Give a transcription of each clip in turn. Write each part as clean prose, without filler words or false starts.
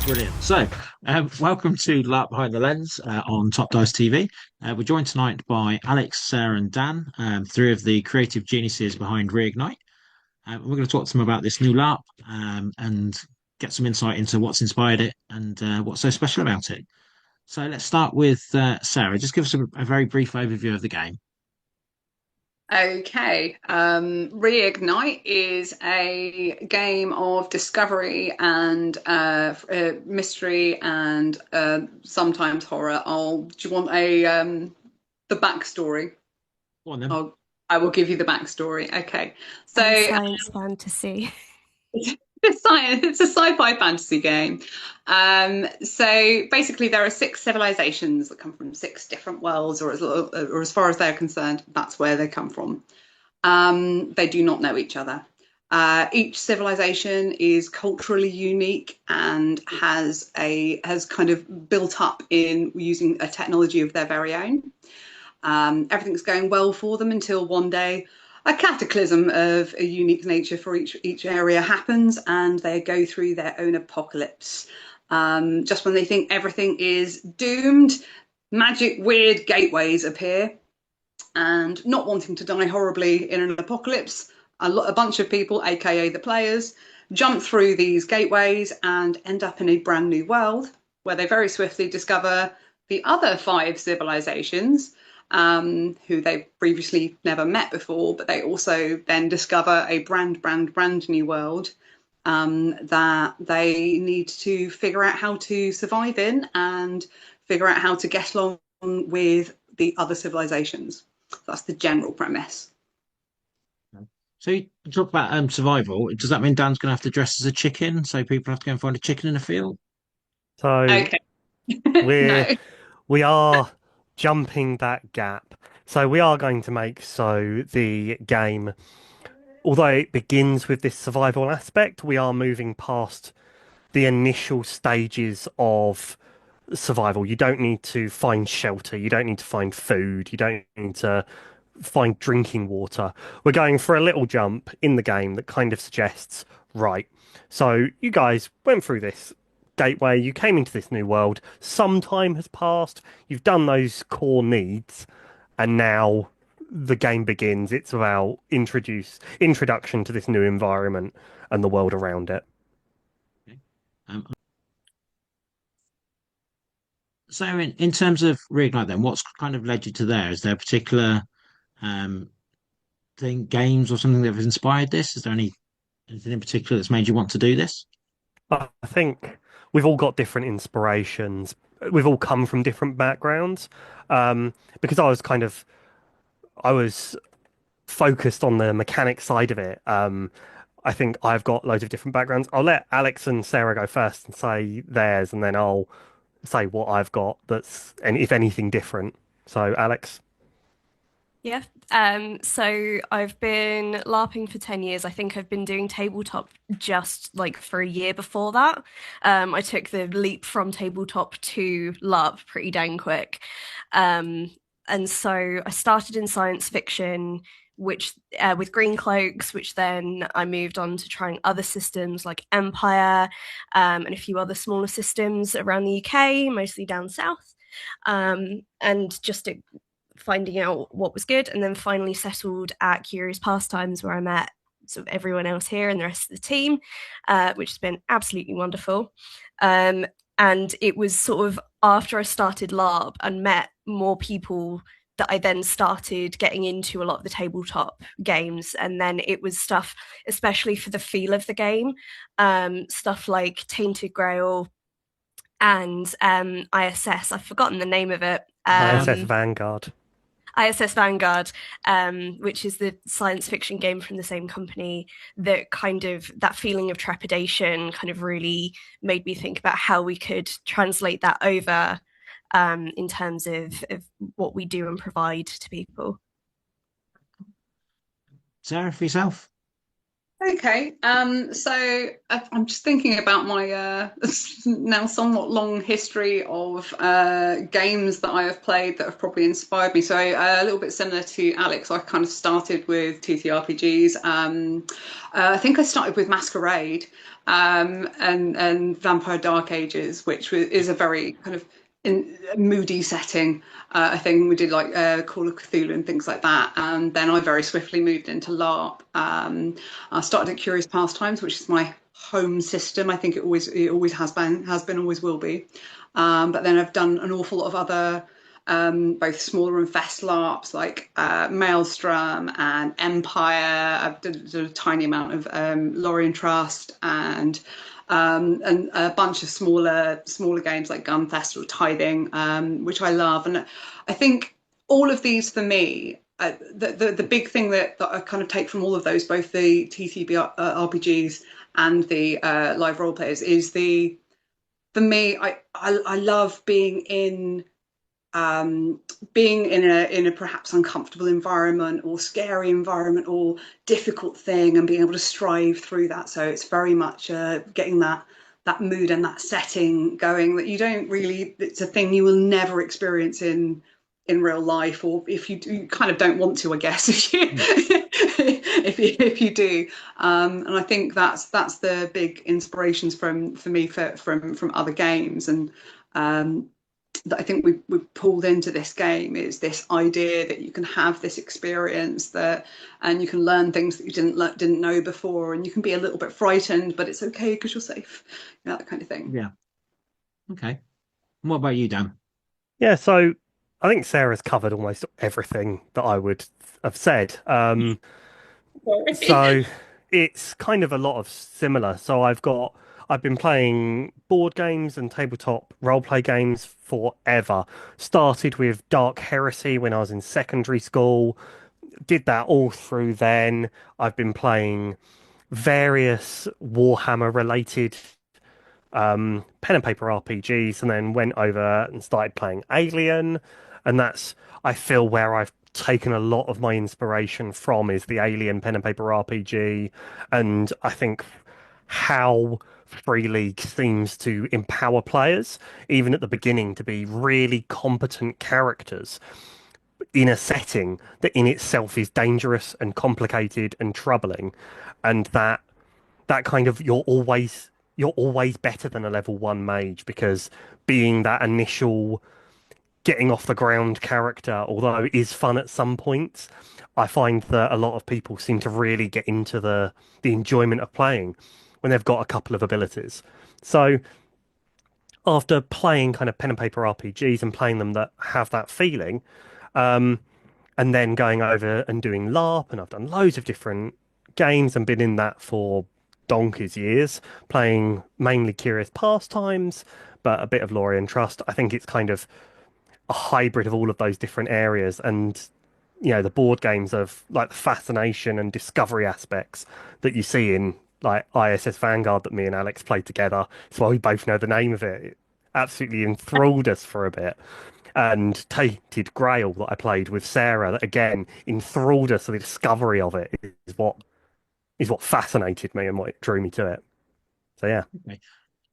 Brilliant. Welcome to LARP Behind the Lens on Top Dice TV. We're joined tonight by Alixx, Sarah, and Dan, three of the creative geniuses behind Reignite. We're going to talk to them about this new LARP and get some insight into what's inspired it and what's so special about it. So let's start with Sarah. Just give us a very brief overview of the game. Okay. Reignite is a game of discovery and mystery and sometimes horror. Do you want the backstory? Go on then. I will give you the backstory. Okay. So And science fantasy. it's a sci-fi fantasy game. So basically, there are six civilizations that come from six different worlds, or as far as they're concerned, that's where they come from. They do not know each other. Each civilization is culturally unique and has kind of built up in using a technology of their very own. Everything's going well for them until one day a cataclysm of a unique nature for each area happens, and they go through their own apocalypse. Just when they think everything is doomed, magic weird gateways appear, and not wanting to die horribly in an apocalypse, a bunch of people, aka the players, jump through these gateways and end up in a brand new world where they very swiftly discover the other five civilizations, who they've previously never met before, but they also then discover a brand new world that they need to figure out how to survive in and figure out how to get along with the other civilizations. That's the general premise. So you talk about survival. Does that mean Dan's going to have to dress as a chicken so people have to go and find a chicken in a field? So Okay. we're No. we are jumping that gap. So we are going to make so the game, although it begins with this survival aspect, we are moving past the initial stages of survival. You don't need to find shelter, you don't need to find food, you don't need to find drinking water. We're going for a little jump in the game that kind of suggests, right, so you guys went through this gateway, you came into this new world, some time has passed, you've done those core needs, and now the game begins. It's about introduction to this new environment and the world around it. Okay. Um, so in terms of Reignite then, what's kind of led you to there? Is there a particular um, games or something that have inspired this? Is there anything in particular that's made you want to do this? I think we've all got different inspirations. We've all come from different backgrounds. Because I was focused on the mechanic side of it. I think I've got loads of different backgrounds. I'll let Alixx and Sarah go first and say theirs, and then I'll say what I've got that's, and if anything, different. So, Alixx. Yeah. So I've been LARPing for 10 years. I think I've been doing tabletop just like for a year before that. I took the leap from tabletop to LARP pretty dang quick. And so I started in science fiction, which with Green Cloaks, which then I moved on to trying other systems like Empire, and a few other smaller systems around the UK, mostly down south. And just finding out what was good, and then finally settled at Curious Pastimes, where I met sort of everyone else here and the rest of the team, which has been absolutely wonderful. And it was sort of after I started LARP and met more people that I then started getting into a lot of the tabletop games. And then it was stuff, especially for the feel of the game, stuff like Tainted Grail and ISS. I've forgotten the name of it. ISS Vanguard. ISS Vanguard, which is the science fiction game from the same company, that kind of that feeling of trepidation kind of really made me think about how we could translate that over in terms of what we do and provide to people. Sarah, for yourself? Okay, so I'm just thinking about my now somewhat long history of games that I have played that have probably inspired me. So a little bit similar to Alex, I kind of started with TTRPGs. I think I started with Masquerade and Vampire Dark Ages, which is a very kind of moody setting. I think we did like Call of Cthulhu and things like that, and then I very swiftly moved into LARP. I started at Curious Pastimes, which is my home system. I think it always has been, always will be. But then I've done an awful lot of other both smaller and fast LARPs like Maelstrom and Empire. I've done a tiny amount of Lorien Trust and a bunch of smaller games like Gunfest or Tithing, which I love. And I think all of these for me, the big thing that I kind of take from all of those, both the TTB RPGs and the live role players, is for me, I love being in a perhaps uncomfortable environment or scary environment or difficult thing, and being able to strive through that. So it's very much getting that mood and that setting going that you don't really, it's a thing you will never experience in real life, or if you do, you kind of don't want to, I guess, if you if you do. And I think that's the big inspirations for me from other games. And that I think we pulled into this game is this idea that you can have this experience and you can learn things that you didn't know before, and you can be a little bit frightened, but it's okay because you're safe, that kind of thing. Yeah. Okay. And what about you, Dan? Yeah, so I think Sarah's covered almost everything that I would have said. So it's kind of a lot of similar. So I've been playing board games and tabletop roleplay games forever. Started with Dark Heresy when I was in secondary school. Did that all through then. I've been playing various Warhammer related pen and paper RPGs, and then went over and started playing Alien. And that's, I feel, where I've taken a lot of my inspiration from, is the Alien pen and paper RPG. And I think how Free League seems to empower players, even at the beginning, to be really competent characters in a setting that in itself is dangerous and complicated and troubling. And that kind of, you're always better than a level 1 mage, because being that initial getting off the ground character, although it is fun at some points, I find that a lot of people seem to really get into the enjoyment of playing when they've got a couple of abilities. So after playing kind of pen and paper RPGs and playing them that have that feeling, and then going over and doing LARP, and I've done loads of different games and been in that for donkey's years, playing mainly Curious Pastimes, but a bit of Lorien Trust. I think it's kind of a hybrid of all of those different areas, and the board games of like the fascination and discovery aspects that you see in like ISS Vanguard that me and Alex played together. That's why we both know the name of it. It absolutely enthralled us for a bit. And Tainted Grail that I played with Sarah, that again enthralled us. So the discovery of it is what fascinated me and what drew me to it. So yeah. Okay.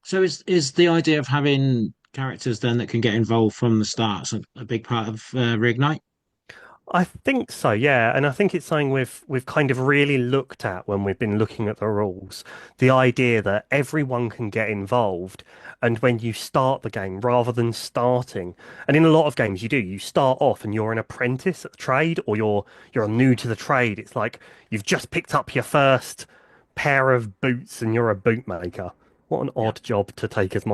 So is the idea of having characters then that can get involved from the start a big part of Reignite? I think so, yeah. And I think it's something we've kind of really looked at when we've been looking at the rules. The idea that everyone can get involved, and when you start the game, rather than starting, and in a lot of games you start off and you're an apprentice at the trade, or you're new to the trade. It's like you've just picked up your first pair of boots and you're a bootmaker. What an odd job to take as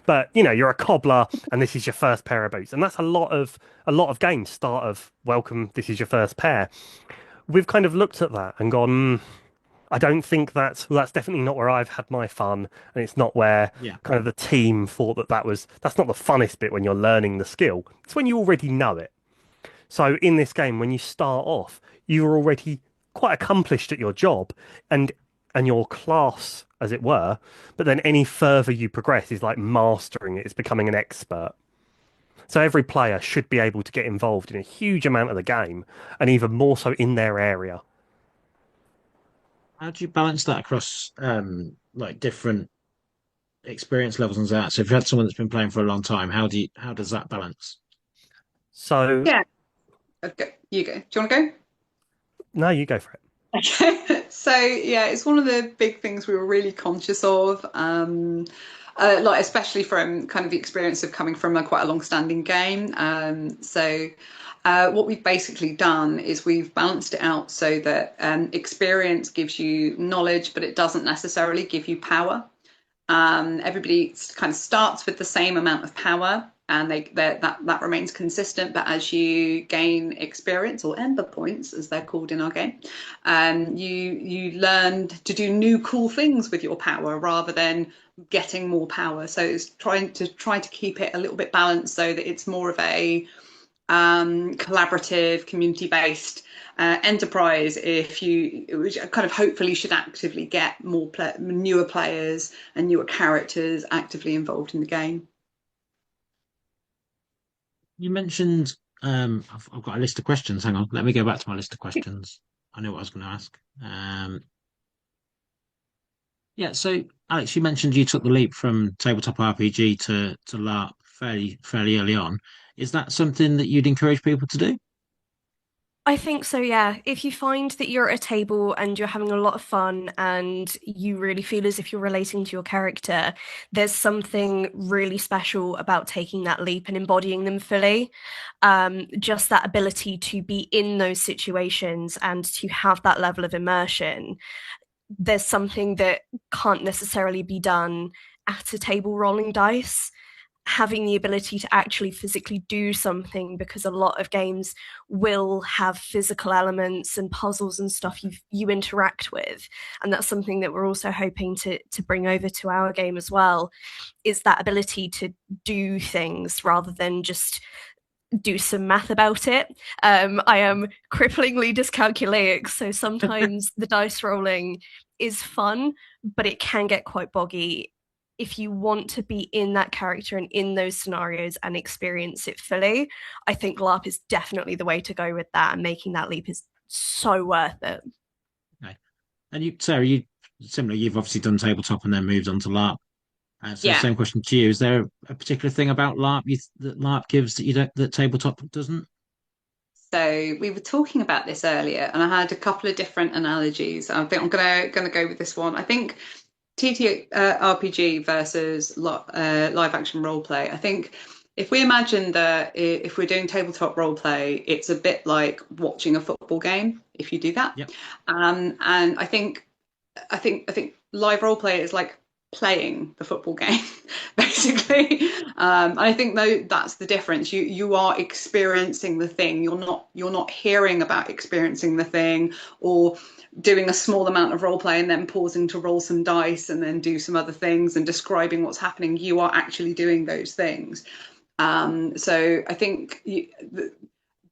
but you're a cobbler and this is your first pair of boots. And that's a lot of games start of welcome, this is your first pair. We've kind of looked at that and gone, I don't think that's definitely not where I've had my fun, and it's not where kind of the team thought that's not the funnest bit when you're learning the skill. It's when you already know it. So in this game, when you start off, you're already quite accomplished at your job and your class, as it were, but then any further you progress is like mastering it, it's becoming an expert. So every player should be able to get involved in a huge amount of the game, and even more so in their area. How do you balance that across like different experience levels and that? So if you had someone that's been playing for a long time, how does that balance? So, Yeah. Okay, you go. Do you want to go? no, you go for it. Okay. So yeah, it's one of the big things we were really conscious of, like especially from kind of the experience of coming from a quite a long-standing game. What we've basically done is we've balanced it out so that experience gives you knowledge, but it doesn't necessarily give you power. Everybody kind of starts with the same amount of power, and that remains consistent. But as you gain experience or ember points, as they're called in our game, you learn to do new cool things with your power rather than getting more power. So it's try to keep it a little bit balanced so that it's more of a collaborative, community-based enterprise. If you which kind of hopefully should actively get newer players and newer characters actively involved in the game. You mentioned I've got a list of questions. Hang on, let me go back to my list of questions. I know what I was going to ask. Yeah, so Alex, you mentioned you took the leap from tabletop RPG to LARP fairly early on. Is that something that you'd encourage people to do? I think so, yeah. If you find that you're at a table and you're having a lot of fun and you really feel as if you're relating to your character, there's something really special about taking that leap and embodying them fully. Just that ability to be in those situations and to have that level of immersion. There's something that can't necessarily be done at a table rolling dice. Having the ability to actually physically do something, because a lot of games will have physical elements and puzzles and stuff you interact with, and that's something that we're also hoping to bring over to our game as well, is that ability to do things rather than just do some math about it. I am cripplingly dyscalculic, so sometimes the dice rolling is fun, but it can get quite boggy. If you want to be in that character and in those scenarios and experience it fully, I think LARP is definitely the way to go with that, and making that leap is so worth it. Okay. And you, Sarah, you've obviously done tabletop and then moved on to LARP. So Yeah. same question to you. Is there a particular thing about LARP that LARP gives that you don't that tabletop doesn't? So we were talking about this earlier, and I had a couple of different analogies. I think I'm gonna go with this one. I think TTRPG versus live action role play. I think if we imagine that if we're doing tabletop role play, it's a bit like watching a football game. If you do that, Yep. and I think live role play is like playing the football game, basically. I think though that's the difference. You are experiencing the thing. You're not hearing about experiencing the thing, or doing a small amount of role play and then pausing to roll some dice and then do some other things and describing what's happening. You are actually doing those things. So I think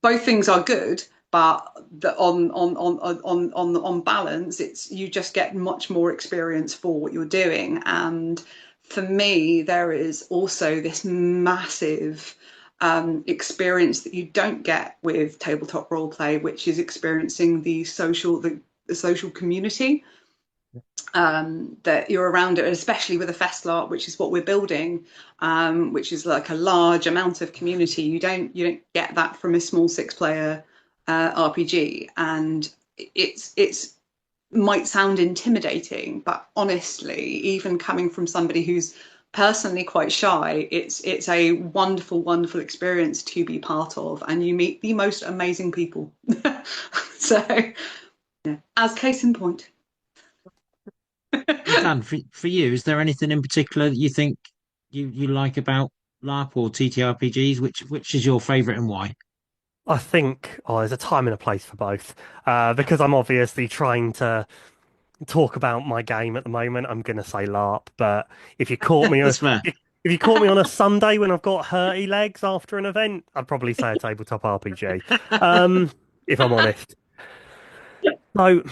both things are good, but on balance, it's you just get much more experience for what you're doing. And for me, there is also this massive experience that you don't get with tabletop role play, which is experiencing the social community that you're around it, especially with a festlark, which is what we're building, which is like a large amount of community. You don't get that from a small six-player RPG, and it's might sound intimidating, but honestly, even coming from somebody who's personally quite shy, it's a wonderful experience to be part of, and you meet the most amazing people. So, yeah, as case in point. And Dan, for you, is there anything in particular that you think you like about LARP or TTRPGs? Which is your favourite and why? I think there's a time and a place for both. Because I'm obviously trying to talk about my game at the moment, I'm going to say LARP. But if you caught me, That's fair. if you caught me on a Sunday when I've got hurty legs after an event, I'd probably say a tabletop RPG. If I'm honest. So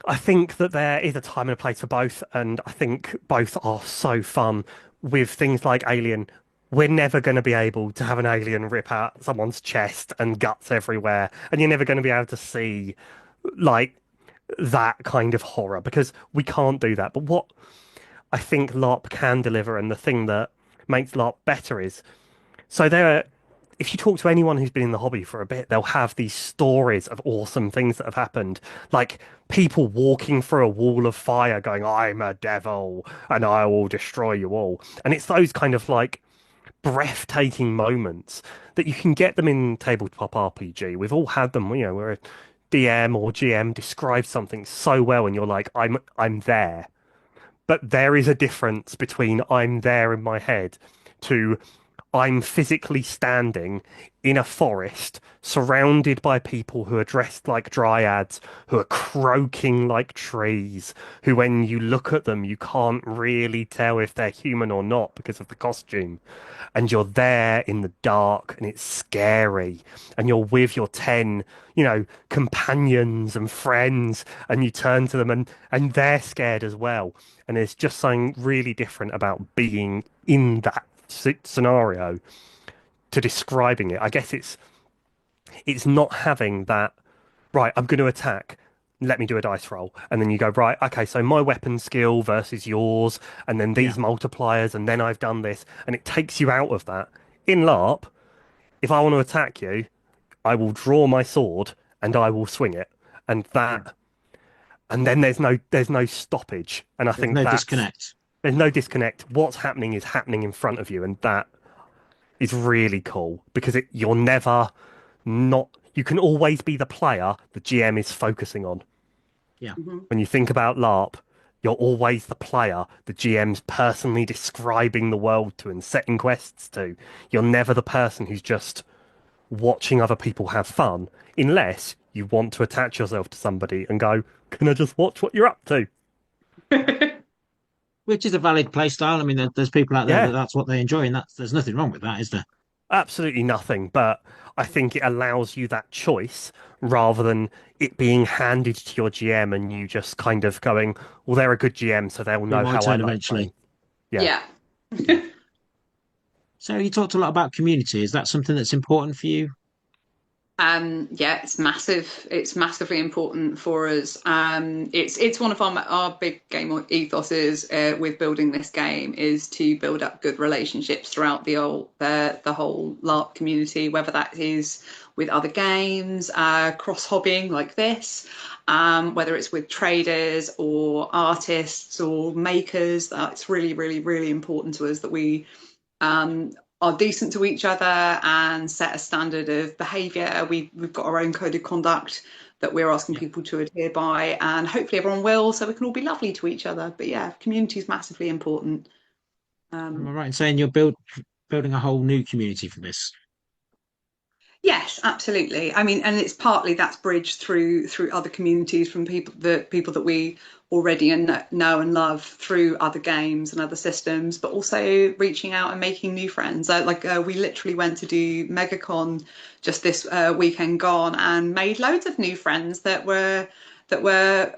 I think that there is a time and a place for both, and I think both are so fun. With things like Alien, we're never going to be able to have an alien rip out someone's chest and guts everywhere, and you're never going to be able to see like that kind of horror, because we can't do that. But what I think LARP can deliver, and the thing that makes LARP better is, so there are, if you talk to anyone who's been in the hobby for a bit, they'll have these stories of awesome things that have happened, like people walking through a wall of fire going, I'm a devil and I will destroy you all. And it's those kind of like breathtaking moments that you can get them in tabletop RPG. We've all had them, where a DM or GM describes something so well and you're like, I'm there. But there is a difference between I'm there in my head to I'm physically standing in a forest surrounded by people who are dressed like dryads, who are croaking like trees, who, when you look at them, you can't really tell if they're human or not because of the costume. And you're there in the dark and it's scary. And you're with your 10, companions and friends, and you turn to them and they're scared as well. And there's just something really different about being in that scenario to describing it. I guess it's not having that, right, I'm going to attack. Let me do a dice roll. And then you go, right, okay, so my weapon skill versus yours, and then these multipliers, and then I've done this. And it takes you out of that. In LARP, if I want to attack you, I will draw my sword and I will swing it. And and then there's no stoppage. And I think no disconnect. There's no disconnect. What's happening is happening in front of you, and that is really cool because you're never not. You can always be the player the GM is focusing on. Yeah. Mm-hmm. When you think about LARP, you're always the player the GM's personally describing the world to and setting quests to. You're never the person who's just watching other people have fun, unless you want to attach yourself to somebody and go, can I just watch what you're up to? Which is a valid play style. I mean, there's people out there Yeah. that's what they enjoy, and there's nothing wrong with that, is there? Absolutely nothing, but I think it allows you that choice rather than it being handed to your GM and you just kind of going, well, they're a good GM, so they'll know how I like eventually. Yeah. So you talked a lot about community. Is that something that's important for you? Yeah, it's massive. It's massively important for us. It's one of our big game ethoses with building this game is to build up good relationships throughout the whole LARP community, whether that is with other games, cross hobbying like this, whether it's with traders or artists or makers. It's really, really, really important to us that we are decent to each other and set a standard of behaviour. We've got our own code of conduct that we're asking people to adhere by, and hopefully everyone will, so we can all be lovely to each other. But yeah, community is massively important. Am I right in saying you're building a whole new community for this? Yes, absolutely. I mean, and it's partly that's bridged through other communities from people that we already know and love through other games and other systems, but also reaching out and making new friends. We literally went to do MegaCon just this weekend gone and made loads of new friends that were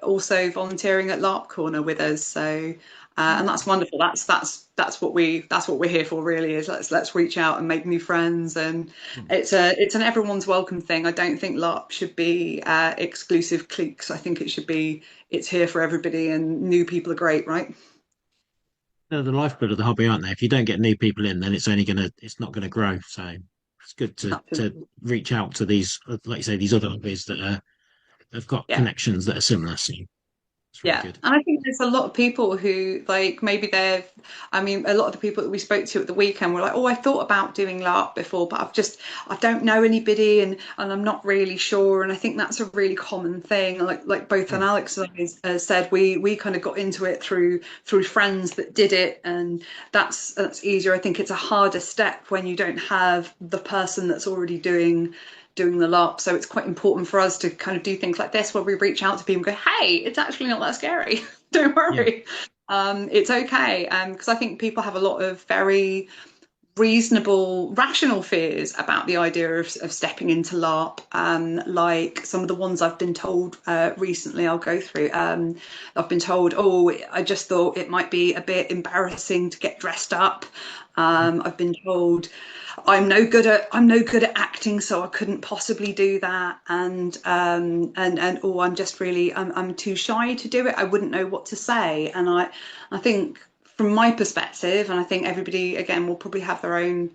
also volunteering at LARP Corner with us. So. And that's wonderful. That's what we're here for. Really, is let's reach out and make new friends. And it's an everyone's welcome thing. I don't think LARP should be exclusive cliques. I think it's here for everybody, and new people are great, right? They're the lifeblood of the hobby, aren't they? If you don't get new people in, then it's not gonna grow. So it's good to reach out to these, like you say, these other hobbies that have got connections that are similar. So. Yeah, good. And I think there's a lot of people who maybe a lot of the people that we spoke to at the weekend were like, oh, I thought about doing LARP before, but I don't know anybody and I'm not really sure. And I think that's a really common thing. Like both Alixx and I said, we kind of got into it through friends that did it, and that's easier. I think it's a harder step when you don't have the person that's already doing the LARP. So it's quite important for us to kind of do things like this where we reach out to people and go, hey, it's actually not that scary. Don't worry. It's okay. Because I think people have a lot of very reasonable, rational fears about the idea of stepping into LARP. Like some of the ones I've been told recently, I'll go through. I've been told, oh, I just thought it might be a bit embarrassing to get dressed up. I've been told I'm no good at acting, so I couldn't possibly do that, and or I'm too shy to do it. I wouldn't know what to say, and I think from my perspective, and I think everybody again will probably have their own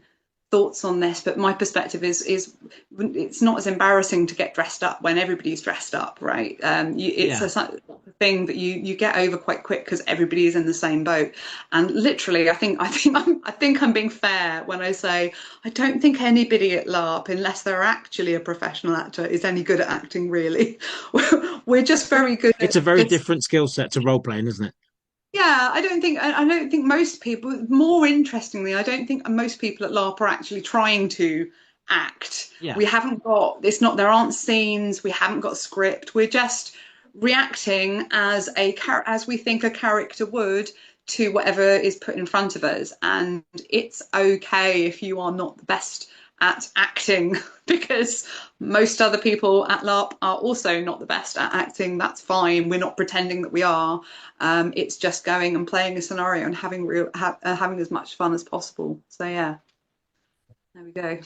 thoughts on this, but my perspective is it's not as embarrassing to get dressed up when everybody's dressed up, right? It's a thing that you get over quite quick because everybody is in the same boat. And literally, I think I'm being fair when I say I don't think anybody at LARP, unless they're actually a professional actor, is any good at acting. Really, we're just very good. It's a very different skill set to role playing, isn't it? Yeah, I don't think most people, more interestingly, I don't think most people at LARP are actually trying to act. Yeah. We haven't got, there aren't scenes, we haven't got a script. We're just reacting as we think a character would to whatever is put in front of us. And it's okay if you are not the best at acting, because most other people at LARP are also not the best at acting. That's fine. We're not pretending that we are. It's just going and playing a scenario and having as much fun as possible. So yeah, there we go.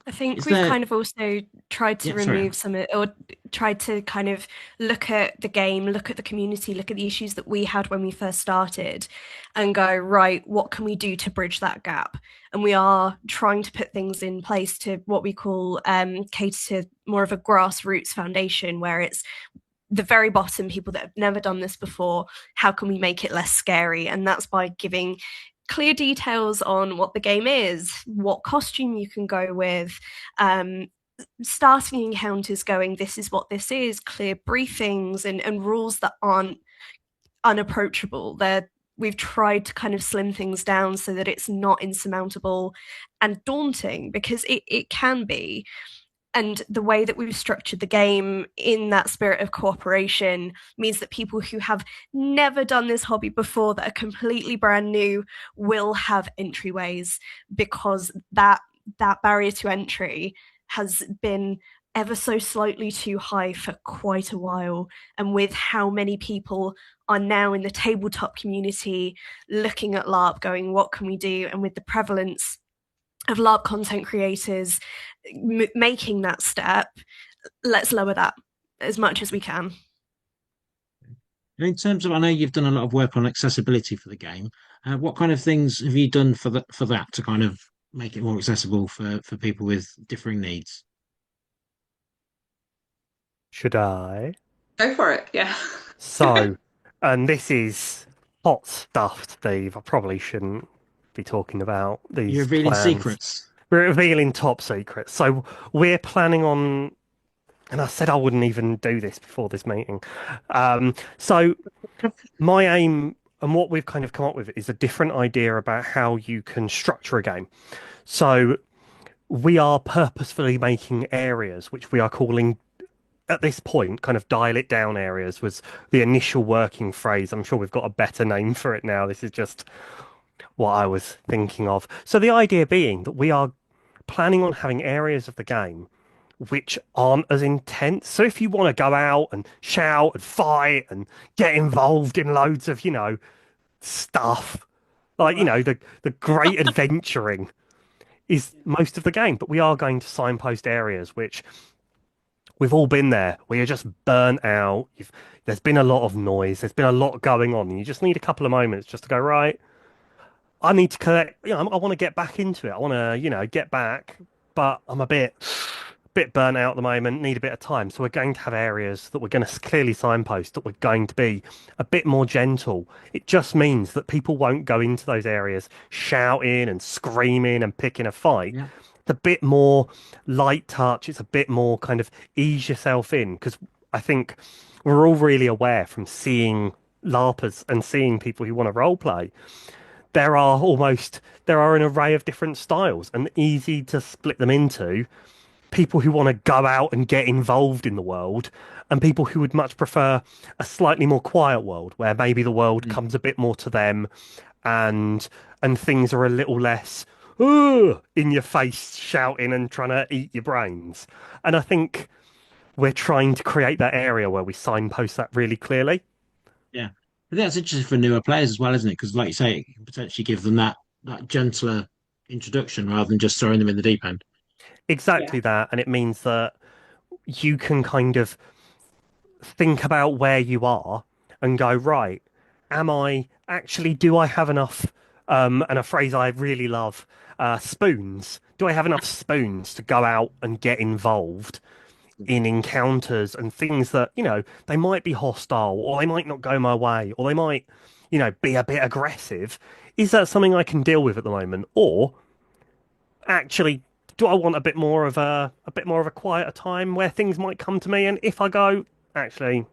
I think we've kind of also tried to remove some, or tried to kind of look at the game, look at the community, look at the issues that we had when we first started, and go, right, what can we do to bridge that gap? And we are trying to put things in place to what we call cater to more of a grassroots foundation, where it's the very bottom, people that have never done this before. How can we make it less scary? And that's by giving clear details on what the game is, what costume you can go with, starting encounters going, this is what this is, clear briefings and rules that aren't unapproachable. We've tried to kind of slim things down so that it's not insurmountable and daunting, because it can be. And the way that we've structured the game in that spirit of cooperation means that people who have never done this hobby before, that are completely brand new, will have entryways, because that barrier to entry has been ever so slightly too high for quite a while. And with how many people are now in the tabletop community looking at LARP going, what can we do? And with the prevalence of LARP content creators making that step, let's lower that as much as we can. In terms of, I know you've done a lot of work on accessibility for the game. What kind of things have you done for that to kind of make it more accessible for people with differing needs? Should I? Go for it, yeah. So, and this is hot stuff, Steve. I probably shouldn't be talking about these. You're revealing plans. secrets. We're revealing top secrets. So we're planning on, and I said I wouldn't even do this before this meeting. So my aim and what we've kind of come up with is a different idea about how you can structure a game. So we are purposefully making areas which we are calling, at this point, kind of dial it down areas was the initial working phrase. I'm sure we've got a better name for it now. This is just what I was thinking of. So the idea being that we are planning on having areas of the game which aren't as intense. So if you want to go out and shout and fight and get involved in loads of, stuff, like, the great adventuring is most of the game. But we are going to signpost areas which we've all been there, where you're just burnt out. There's been a lot of noise. There's been a lot going on. And you just need a couple of moments just to go, right, I need to collect, I want to get back into it. I want to, get back, but I'm a bit burnt out at the moment, need a bit of time. So we're going to have areas that we're going to clearly signpost that we're going to be a bit more gentle. It just means that people won't go into those areas shouting and screaming and picking a fight. Yeah. It's a bit more light touch. It's a bit more kind of ease yourself in, because I think we're all really aware from seeing LARPers and seeing people who want to role play, there are an array of different styles, and easy to split them into people who want to go out and get involved in the world, and people who would much prefer a slightly more quiet world, where maybe the world comes a bit more to them, and things are a little less in your face, shouting and trying to eat your brains. And I think we're trying to create that area where we signpost that really clearly. Yeah. I think that's interesting for newer players as well, isn't it? Because, like you say, it can potentially give them that gentler introduction rather than just throwing them in the deep end. Yeah. Exactly that, and it means that you can kind of think about where you are and go, right, am I actually, do I have enough, and a phrase I really love, spoons? Do I have enough spoons to go out and get involved in encounters and things that, they might be hostile or they might not go my way or they might, be a bit aggressive? Is that something I can deal with at the moment? Or actually, do I want a bit more of a quieter time where things might come to me, and if I go, actually,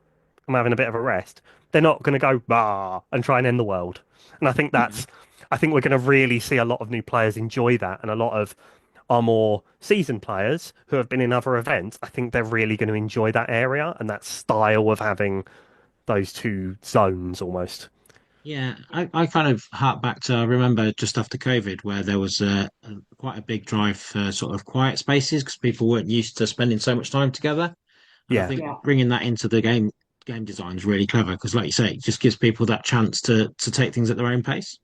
I'm having a bit of a rest, they're not going to go bah and try and end the world. And I think we're going to really see a lot of new players enjoy that, and a lot of our more seasoned players who have been in other events, I think they're really going to enjoy that area and that style of having those two zones almost. Yeah, I kind of hark back to, I remember just after COVID where there was quite a big drive for sort of quiet spaces because people weren't used to spending so much time together. And I Yeah. think Yeah. bringing that into the game design is really clever because, like you say, it just gives people that chance to take things at their own pace.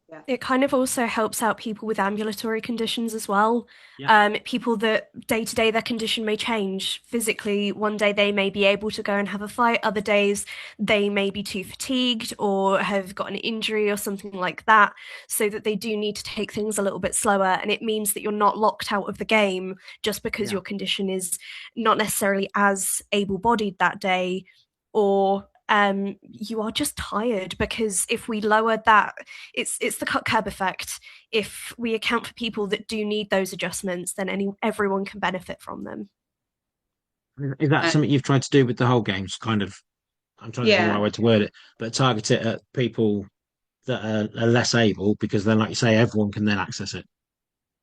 Yeah. It kind of also helps out people with ambulatory conditions as well. Yeah, People that day to day their condition may change physically. One day they may be able to go and have a fight, other days they may be too fatigued or have got an injury or something like that, so that they do need to take things a little bit slower. And it means that you're not locked out of the game just because yeah. your condition is not necessarily as able bodied that day, or you are just tired. Because if we lower that, it's the cut curb effect. If we account for people that do need those adjustments, then everyone can benefit from them. Is that Uh, something you've tried to do with the whole games? Kind of, I'm trying to think of the right yeah. way to word it, but target it at people that are less able because then, like you say, everyone can then access it.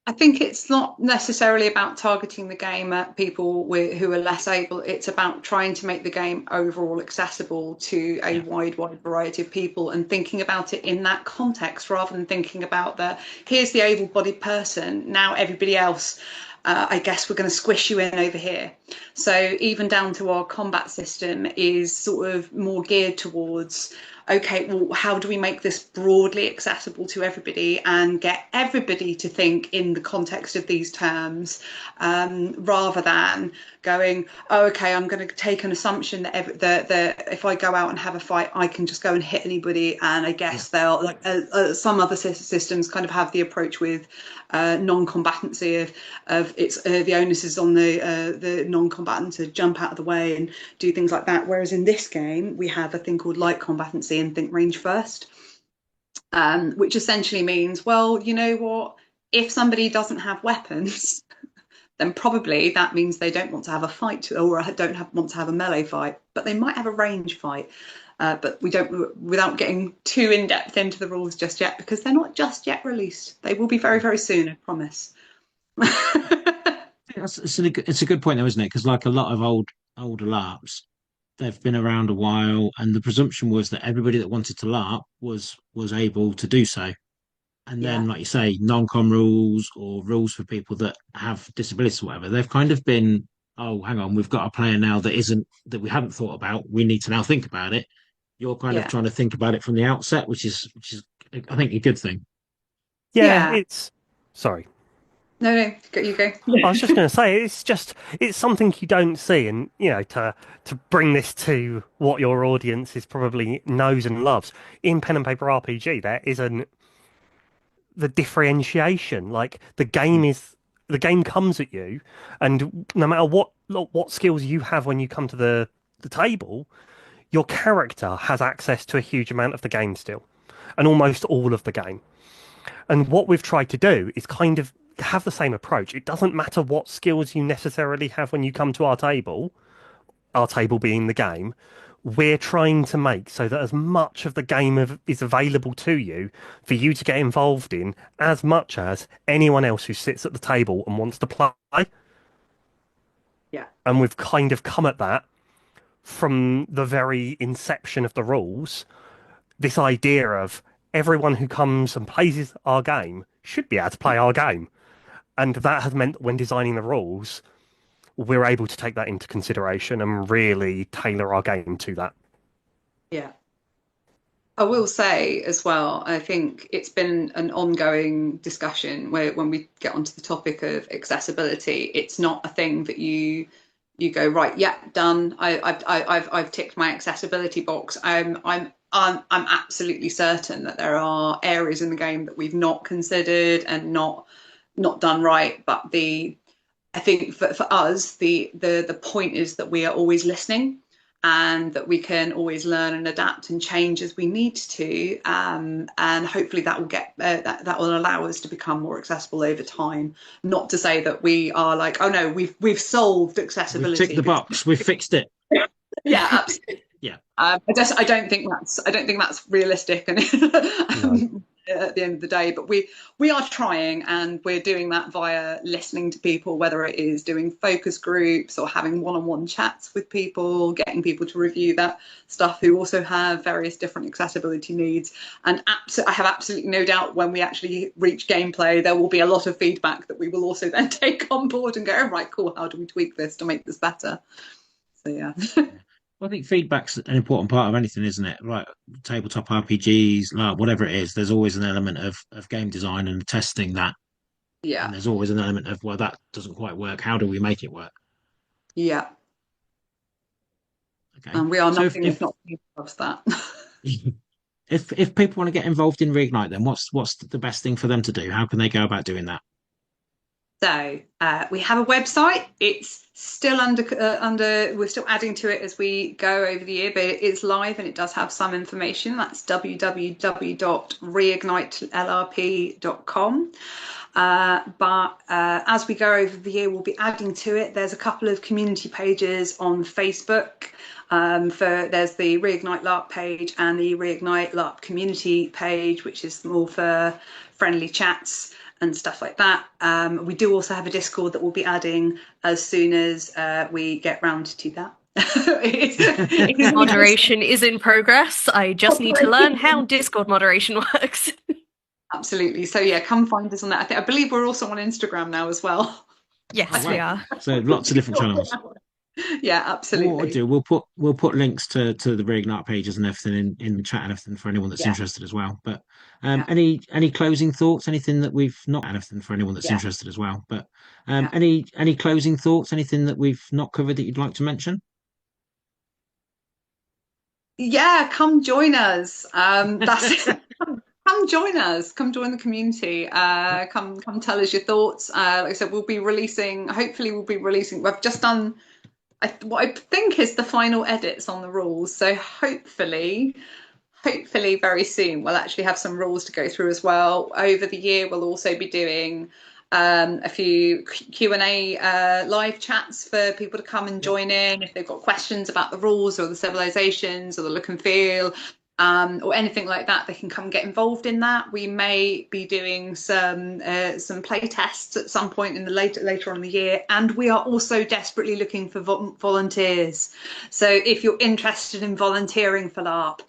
I think it's not necessarily about targeting the game at people who are less able. It's about trying to make the game overall accessible to a Yeah, wide variety of people and thinking about it in that context rather than thinking about here's the able-bodied person, now everybody else. I guess we're going to squish you in over here. So even down to our combat system is sort of more geared towards, okay, well, how do we make this broadly accessible to everybody and get everybody to think in the context of these terms, rather than going, oh, okay, I'm going to take an assumption that if I go out and have a fight, I can just go and hit anybody. And I yeah, guess they'll, like, some other systems kind of have the approach with non-combatancy of it's the onus is on the non-combatant to jump out of the way and do things like that. Whereas in this game, we have a thing called light combatancy and think range first, which essentially means, well, you know what? If somebody doesn't have weapons, then probably that means they don't want to have a fight or want to have a melee fight, but they might have a range fight. But we don't, without getting too in depth into the rules just yet, because they're not just yet released. They will be very, very soon, I promise. it's a good point though, isn't it? Because like a lot of older LARPs, they've been around a while, and the presumption was that everybody that wanted to LARP was able to do so. And Yeah, then, like you say, non-com rules or rules for people that have disabilities or whatever, they've kind of been, oh, hang on, we've got a player now that we hadn't thought about. We need to now think about it. You're kind of yeah, trying to think about it from the outset, which is I think a good thing. Yeah, yeah. sorry. No, no, you go. I was just going to say, it's something you don't see, and to bring this to what your audience is probably knows and loves in pen and paper RPG, there isn't the differentiation. Like the game comes at you, and no matter what skills you have when you come to the table, your character has access to a huge amount of the game still, and almost all of the game. And what we've tried to do is kind of have the same approach. It doesn't matter what skills you necessarily have when you come to our table being the game. We're trying to make so that as much of the game is available to you for you to get involved in as much as anyone else who sits at the table and wants to play. Yeah, And we've kind of come at that from the very inception of the rules, this idea of everyone who comes and plays our game should be able to play our game. And that has meant when designing the rules, we're able to take that into consideration and really tailor our game to that. yeah. I will say as well, I think it's been an ongoing discussion where when we get onto the topic of accessibility, it's not a thing that you go, right, yeah, done. I've ticked my accessibility box. I'm absolutely certain that there are areas in the game that we've not considered and not done right. But I think for us, the point is that we are always listening, and that we can always learn and adapt and change as we need to, and hopefully that will that will allow us to become more accessible over time. Not to say that we are like, oh no, we've solved accessibility. We've ticked the box. We've fixed it. Yeah, absolutely. Yeah. I don't think that's realistic, and No. at the end of the day, but we are trying, and we're doing that via listening to people, whether it is doing focus groups or having one-on-one chats with people, getting people to review that stuff who also have various different accessibility needs. And I have absolutely no doubt when we actually reach gameplay, there will be a lot of feedback that we will also then take on board and go, oh, right, cool, how do we tweak this to make this better? So yeah. Well, I think feedback's an important part of anything, isn't it? Like tabletop RPGs, like whatever it is, there's always an element of game design and testing that. Yeah. And there's always an element of, well, that doesn't quite work. How do we make it work? Yeah. Okay. And we are So nothing if not above that. if people want to get involved in Reignite, then what's the best thing for them to do? How can they go about doing that? So we have a website. It's still under we're still adding to it as we go over the year, but it is live and it does have some information. That's www.reignitelrp.com. But as we go over the year, we'll be adding to it. There's a couple of community pages on Facebook. There's the Reignite LARP page and the Reignite LARP community page, which is more for friendly chats and stuff like that. We do also have a Discord that we'll be adding as soon as we get round to that. Moderation is in progress. I just need to learn how Discord moderation works. Absolutely. So yeah, come find us on that. I believe we're also on Instagram now as well. Yes, Oh, wow. we are. So lots of different channels. Yeah, absolutely. What we'll do, we'll put links to the Reignite pages and everything in the chat and everything for anyone that's interested as well. But any closing thoughts? Anything that we've not anything for anyone that's interested as well. But any closing thoughts? Anything that we've not covered that you'd like to mention? Yeah, come join us. That's it. Come join us. Come join the community. Come tell us your thoughts. Like I said, we'll be releasing. Hopefully, We've just done what I think is the final edits on the rules. So hopefully very soon we'll actually have some rules to go through as well. Over the year, we'll also be doing a few Q&A live chats for people to come and join in if they've got questions about the rules or the civilizations or the look and feel. Or anything like that, they can come get involved in that. We may be doing some play tests at some point in the later on in the year, and we are also desperately looking for volunteers. So if you're interested in volunteering for LARP,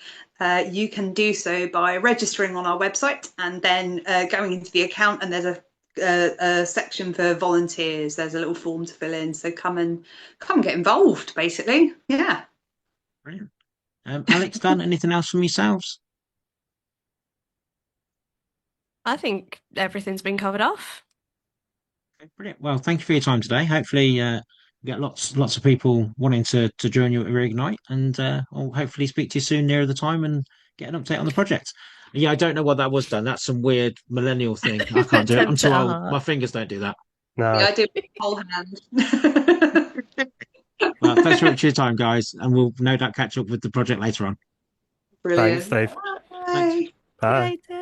you can do so by registering on our website and then going into the account, and there's a section for volunteers. There's a little form to fill in. So come get involved, basically. Yeah. Brilliant. Alixx, Dan, anything else from yourselves? I think everything's been covered off. Okay, brilliant. Well, thank you for your time today. Hopefully, we get lots of people wanting to join you at Reignite, and I'll hopefully speak to you soon nearer the time and get an update on the project. Yeah, I don't know what that was, Dan. That's some weird millennial thing. I can't do it. I'm too old. My fingers don't do that. No. Yeah, I do with the whole hand. Well, thanks very much for your time, guys, and we'll no doubt catch up with the project later on. Brilliant. Thanks, Dave. Bye. Bye. Later.